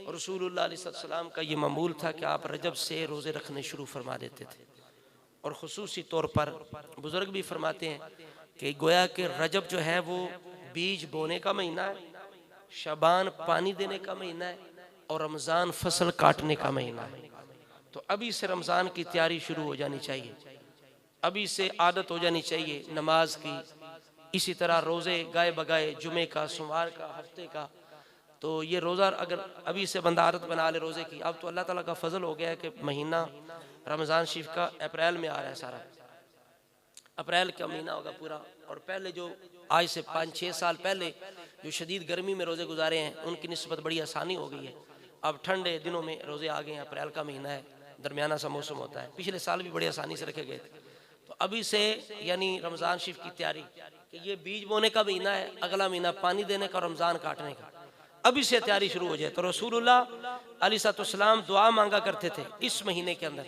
रसूलुल्लाह अलैहि सल्लम का ये मामूल था कि आप रजब से रोज़े रखने शुरू फरमा देते थे। और ख़ुसूसी तौर पर बुज़ुर्ग भी फरमाते हैं कि गोया कि रजब जो है वो बीज बोने का महीना है, शबान पानी देने का महीना है और रमज़ान फसल काटने का महीना है। तो अभी से रमज़ान की तैयारी शुरू हो जानी चाहिए, अभी से आदत हो जानी चाहिए नमाज की। इसी तरह रोज़े गाए बगाए, जुमे का, सोमवार का, हफ्ते का। तो ये रोज़ा अगर अभी से बंदा आदत बना ले रोज़े की, अब तो अल्लाह ताला का फजल हो गया है कि महीना रमज़ान शरीफ का अप्रैल में आ रहा है। सारा अप्रैल का महीना होगा पूरा। और पहले जो आज से 5-6 साल पहले जो शदीद गर्मी में रोज़े गुजारे हैं, उनकी निस्बत बड़ी आसानी हो गई है। अब ठंडे दिनों में रोज़े आ गए हैं, अप्रैल का महीना है, दरमियाना सा मौसम होता है। पिछले साल भी बड़ी आसानी से रखे गए थे। तो अभी से यानी रमज़ान शरीफ की तैयारी कि ये बीज बोने का महीना है, अगला महीना पानी देने का, रमज़ान काटने का, अभी से तैयारी शुरू हो जाए। तो रसूलुल्लाह अलैहिस्सलाम दुआ मांगा करते थे इस महीने के अंदर।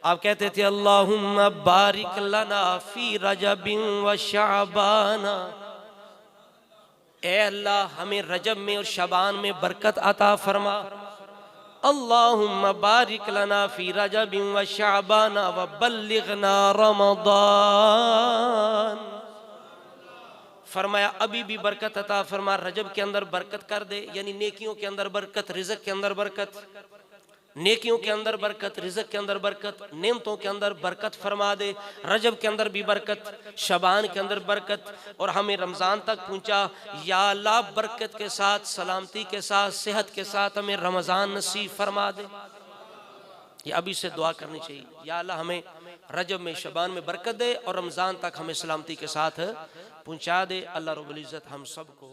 आप कहते थे अल्लाहुम्मा बारिक लना फी रजबिन व शाबान, ए अल्लाह हमें रजब में और शबान में बरकत अता फरमा। अल्लाहुम्मा बारिक लना फी रजबिन व शाबान व बल्लिगना रमदान। फरमाया अभी भी बरकत अता फरमा, रजब के अंदर बरकत कर दे, यानी नेकियों के अंदर बरकत, रिज़्क़ के अंदर बरकत, नेकियों के अंदर बरकत, रिज़्क़ के अंदर बरकत, नेमतों के अंदर बरकत फरमा दे। रजब के अंदर भी बरकत, शबान के अंदर बरकत, और हमें रमज़ान तक पहुँचा। या अल्लाह बरकत के साथ, सलामती के साथ, सेहत के साथ हमें रमज़ान नसीब फरमा दे। ये अभी से दुआ करनी चाहिए, या अल्लाह हमें रजब में, शबान में बरकत दे और रमज़ान तक हमें सलामती के साथ पहुँचा दे। अल्लाह रब्बुल इज़्ज़त हम सबको